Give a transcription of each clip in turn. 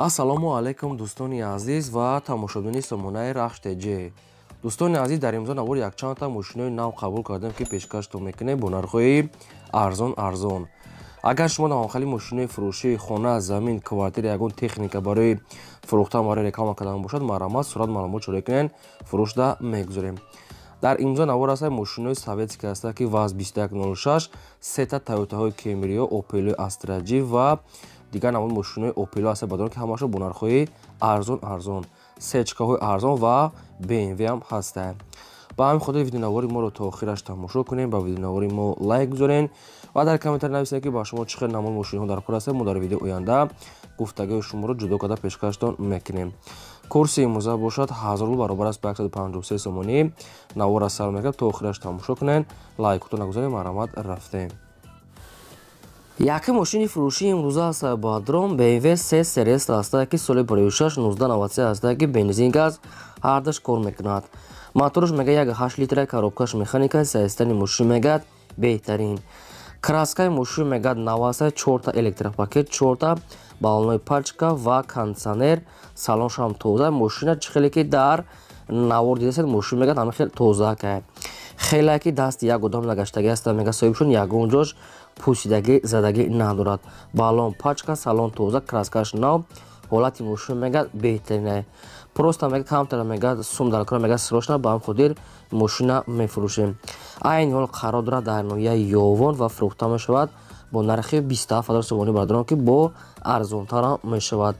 ассалому алайкум дӯстони азиз ва тамошобини сомонаи рахштеҷӣ. дӯстони азиз, дар имрӯза навор якчандта мошинои нав қабул кардем, ки пешкаштон мекунем бо нархҳои арзон. агар шумо навонхали мошинои фурӯшии хона, замин, квартира, ягон техника барои фурӯхтан барои реклама кардан бошад, марҳамат сурат маълумот чоро кунед, фурӯшда мегузорем. дар имрӯза навор аст мошинои советский аст, ки ВАЗ 2106 сета Toyotaҳои Camry, Opel Astra G ва дигар навои мошинои Opel аст бадон, ки ҳамашон бо нархҳои арзон, сечкаҳои арзон ва BMW ҳам ҳастанд. ба ҳамин хотир видеонавори моро то охираш тамошо кунем, ба видеонавори мо лайк гузорен ва дар комментар нависед, ки ба шумо чӣ хел намуди мошиниҳо дар кор аст. мо дар видеои оянда гуфтагӯи шуморо ҷудо карда пешкаштон мекунем. курси имрӯза бошад 1000 рубл баробар аст ба 153 сомонӣ. навора сар мекунем, то охираш тамошо кунен, лайкото нагузорем, марҳамат, рафтем. яке мошини фурӯшии имрӯза аст бадром BMW 3 Series аст, ки соли 1993 аст, ки бензин газ ҳардаш кор мекунад. моторш мега 1.8 литра, коробкаш механика, саистани мошин мегад беҳтарин. краскаи мошин мегад нав аст, 4 электропакет, 4 баллонҳои пачка ва кондитсионер, салоншам тоза. мошина чӣ хеле ки дар навор дидасед, мошин мегад ҳама хел тозака. хеле ки дасти як одам нагаштаги аст, мега соҳибшон ягон ҷош пусидагӣ задагӣ надорад. баллон пачка, салон тоза, краскаш нав, ҳолати мошин мегад беҳтарин. просто мегад камтар мегад сум дар кор мегад срочно, ба ҳам хотир мошина мефурӯшем. айни ҳол қарор дорад дар ноҳияи ёвон ва фурӯхта мешавад бо нархи 27000 сомонӣ бардорон, ки бо арзонтар мешавад.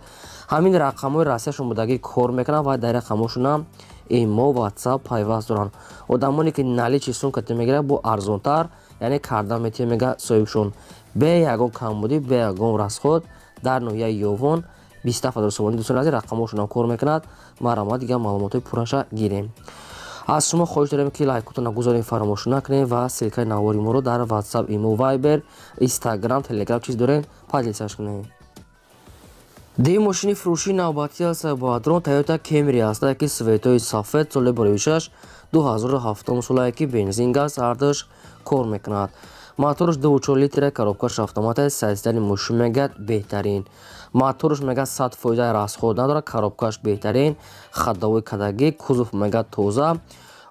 ҳамин рақамҳои расияшон будагӣ кор мекунанд ва дар рақамҳошонам имо, WhatsApp пайваст доранд. одамоне ки наличи сумкати мегирад бо арзонтар, яъне кардан метавонад мега соҳибшон бе ягон камбудӣ, бе ягон расход дар ноҳияи ёвон 27000 сомонӣ. дӯстони азиз, рақамҳошонам кор мекунад. марҳамат, дигар маълумотои пурраша гирем. аз шумо хоҳиш дорем, ки лайкото нагузорем, фаромӯш накунем ва силкаи навори моро дар WhatsApp, имо, Viber, Instagram, Telegram чиз дорем, поделитсаш кунем. ди мошини фурӯшии навбатӣ аст бадрон Toyota Camry аст, ки светои сафед соли 2006 2007 сола, ки бензин газ ҳардаш кор мекунад. моторш 2.4 литра, коробкаш автомат, саистани мошин мегад беҳтарин. моторш мегад 100% расход надорад, коробкаш беҳтарин, хаддавои кадагӣ, кузов мегад тоза.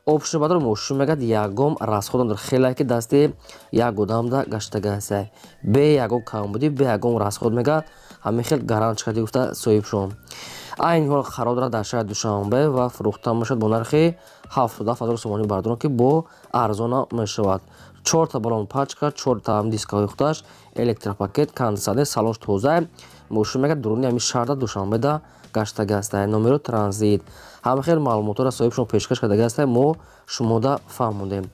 обшинбадор мошин мегад ягон расход надорад. хеле ки дасти як одамда гаштага аст, бе ягон камбудӣ, бе ягон расход мегад ҳамин хел гарант карда гуфта соҳибшон. айни ҳол қарор дорад дар шаҳри душанбе ва фурӯхта мешавад бо нархи 77000 сомонӣ бардорон, ки бо арзона мешавад. 4 баллон пачка, 4 дискаҳои худаш, электропакет, кондитсионер, салонш тоза. мошин мегад дуруни ҳамин шаҳрда душанбеда гаштага аст. номеро транзит ҳама хел маълумотро соҳибшон пешкаш кардага аст, мо шумода фаҳмондем.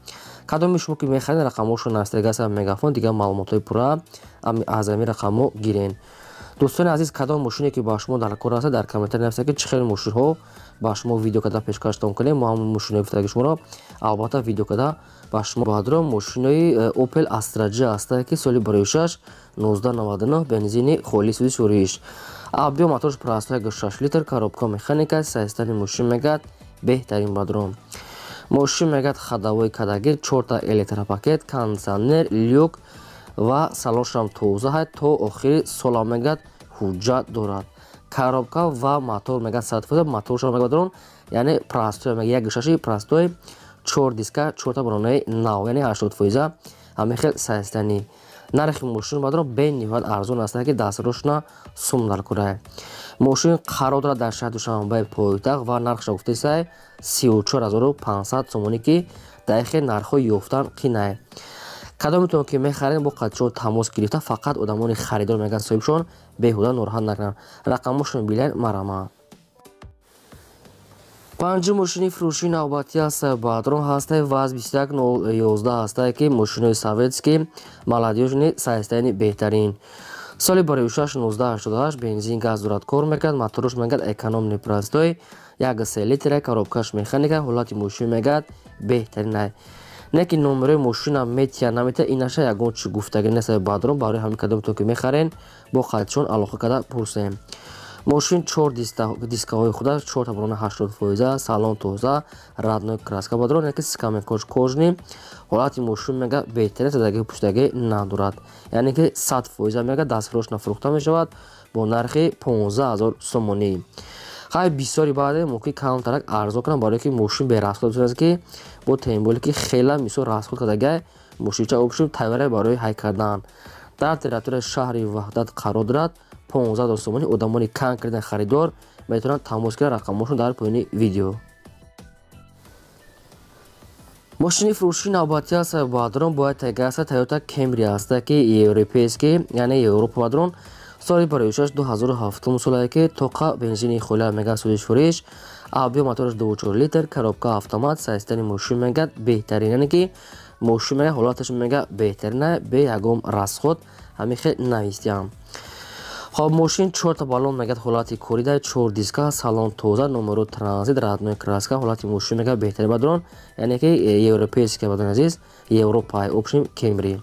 кадоми шумо ки мехаред рақамҳошон настига аст мегафон, дигар маълумотои пурра аз ҳамин рақамҳо гирен. дӯстони азиз, кадом мошине ки ба шумо дар кор аст, дар комментар нависед, ки чӣ хел мошинҳо ба шумо видео карда пешкаштон кунем. мо ҳамон мошинаи гуфтаги шуморо албатта видео карда ба шумо бадром мошинои Opel Astra G аст, ки соли 2006 1999 бензини холиси суриш. объем моторш простой 6 литр, коробка механика, саистани мошин мегад беҳтарин бадром. мошин мегад хаддавои кадагӣ, 4 электропакет, кондитсионер, люк ва салоншам тоза то охири сола мегад ҳуҷҷат дорад. коробка ва мотор мегад 100%, моторшам мегад бадром, яъне простой мегад 1.6 простой, 4 диска, 4 баллонаи нав, яъне 80%, ҳамин хел саистани. нархи мошин бадром бениҳоят арзон аст, ки дастрошна сум дар кора. мошин қарор дорад дар шаҳри душанбе пойтахт ва нархша гуфтаист 34500 сомонӣ, ки дақиқи нархҳои ёфтан қинае. кадометон ки мехаред бо қатчиҳо тамос гирифта, фақат одамони харидор меган соҳибшон беҳуда нороҳат накунанд. рақамҳошон билен, марҳамат. панҷум мошини фурӯшии навбатӣ аст бадрон ҳаст ВАЗ 2111 аст, ки мошинои советский молодежни саистани беҳтарин. соли 2006 1988 бензин газ дорад, кор мекунад. моторш мегад экономни простой, 1.3 литра, коробкаш механика, ҳолати мошин мегад беҳтарин. не ки номерои мошина метия намета, инаша ягон чӣ гуфтагӣ нест бадрон. барои ҳамин кадометон ки мехарен бо қатчиҳон алоқа карда пурсем. мошин 4 дискаҳои худаш 4.80% салон тоза, радной краска ба дрон, ки скаме кожни ҳолати мошин мега беҳтарин задагии пуштагӣ надорад, яъне ки 100% мега дастфирош нафрӯхта мешавад бо нархи 15000 сомонӣ. хай бисёри баъде мумкин камтарак арзон кунад барое ки мошин берасход аст ки бо темболе ки хела мисол расход кардагай мошинча обшим тайваре барои ҳай кардан дар территорияи шаҳри ваҳдат қарор дорад. 15000 сомонӣ одамони кан кардан харидор метавонанд тамос гиранд. рақамошон дар поёни видео. мошини фурӯшии навбатӣ аст ба дрон бояд тайга аст Toyota Camry аст ки европейский яъне Европа ба дрон соли барои 2007 солае ки тоқа бензини холия мега судиш фуриш объем мотораш 2.4 литр коробка автомат системи мошин мега беҳтарин, яъне ки мошин мега ҳолаташ мега беҳтарина бе ягон расход ҳамихе навистиам. хоб мошин 4 баллон мегад ҳолати корида 4 диска салон тоза номеро транзит радной краска ҳолати мошин мега беҳтарин ба дрон, яъне ки европейский ба дрон азиз Европа обшим Camry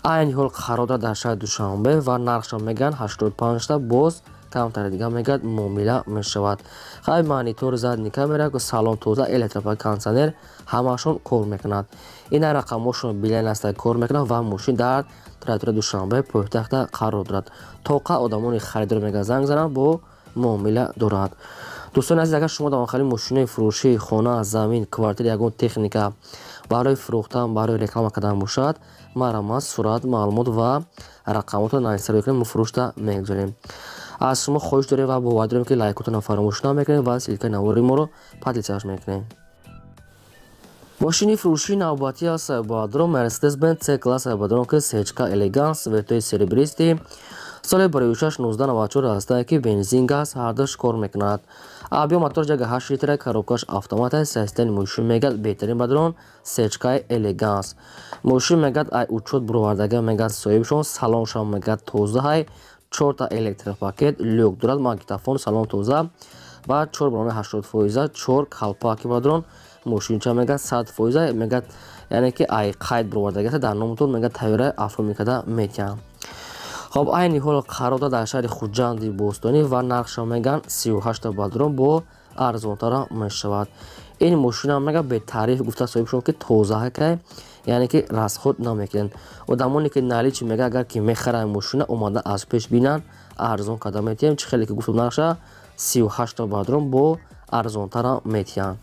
айни ҳол қарор дорад дар шаҳри Душанбе ва нархша меган 85 та боз камтар дига мегад муомила мешавад. хай монитор задни камера салон тоза электропак кондитсионер ҳамашон кор мекунад. ин рақамошон билайн аста кор мекунад ва мошин дар территорияи Душанбе пойтахта қарор дорад. тоқа одамони харидор мега занг зананд бо муомила дорад. дӯстони азиз, агар шумо дар охири мошинаи фурӯшии хона, замин, квартир ягон техника барои фурӯхтан барои реклама кардан бошад, марамат сурат маълумот ва рақамотро нависта кунед, мо фурӯшта мегузорем. аз шумо хоҳиш дорем ва бовар дорем ки лайкотона фаромӯш намекунед ва силкаи навори моро подписаш мекунед. мошини фурӯшии навбатӣ аст ба дрон Mercedes-Benz C-класс ба дрон ки сечка элеганс светои серебристи соли барои 1994 аст ки бензин газ ҳардаш кор мекунад. объем мотор 8 литр коробкаш автомат системи мошин мегад беҳтарин ба дрон сечкаи элеганс мошин мегад ай учет буровардага мегад соҳибшон салоншон мегад тоза ҳай 4 та электропакет люк дорад магнитофон салон тоза ба 4.80% 4 калпаки ба дрон мошинча мегад 100% мегад, яъне ки ай қайд буровардага дар номтон мегад тайёра афрӯ када метиҳам. хоб айни ҳол қарор дорад дар шаҳри хуҷанди бостонӣ ва нархша меган 38 ба дрон бо арзонтара мешавад. ин мошина мега бе таъриф гуфта соҳибшон ки тозаҳакай, яъне ки расход намекунанд. одамоне ки наличи мега агар ки мехаранд мошина омада аз пеш бинанд арзон карда метиҳем. чӣ хеле ки гуфтам нархша 38 ба дрон бо арзонтара метиҳанд.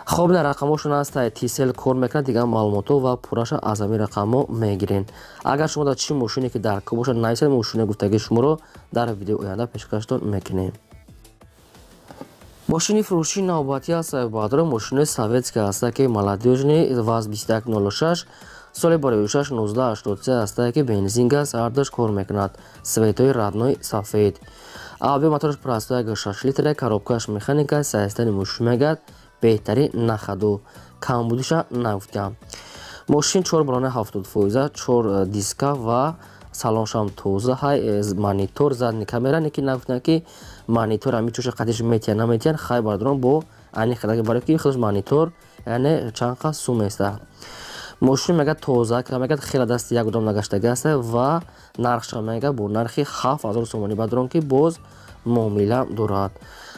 хоб ин рақамошон аст тисел кор мекунад, дига маълумото ва пураша аз ҳамин рақамо мегирен. агар шумо дар чӣ мошине ки дар кӯ бошад нависед мошина гуфтагии шуморо дар видеои оянда пешкаштон мекунем. мошини фурӯшии навбатӣ аст ба дрон мошинаи советский аст ки молодёжни ВАЗ 2106 соли барои 1983 аст ки бензин газ ҳардаш кор мекунад светои радной сафед объем мотораш простой 6 литр коробкаш механика системи мошин мегад беҳтарин нахаду камбудиша нафтям. мошин 4.70% 4 диска ва салоншам тоза ҳай монитор задни камера неки нафтям ки монитор ами чӯша қатиш метиҳан наметиҳан хай ба дрон бо айни хадаги барои ки худаш монитор яъне чанқа суместа. мошин мегад тоза ка мегад хела дасти як одам нагаштаги аст ва нархша мегад бо нархи 7000 сомонӣ ба дрон ки боз муомила дорад.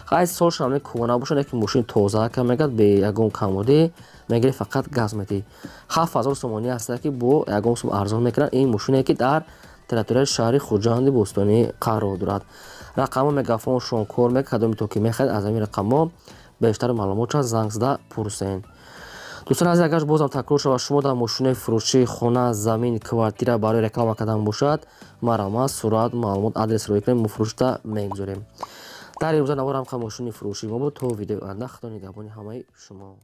хай солша кӯна бошад ки мошин тоза ка мегад бе ягон камодӣ мегири фақат газ метӣ 7000 сомонӣ аст ки бо ягон сум арзон мекунад. ин мошине ки дар территорияи шаҳри хуҷанди бостонӣ қарор дорад. рақамо мегафон шонкор мекадоми то ки мехаҳед аз ҳамин рақамо бештар маълумотша занг зада пурсен. дӯстони азиз, агар бозам такрор шавад шумо дар мошинаи фурӯшии хона, замин, квартира барои реклама кардан бошад, марамат сурат маълумот адрес рӯй кунед, мо фурӯшта мегузорем. дар имрӯза наворам ка мошини фурӯшии мо буд. то видеои оянда худо нигаҳбони ҳамаи шумо.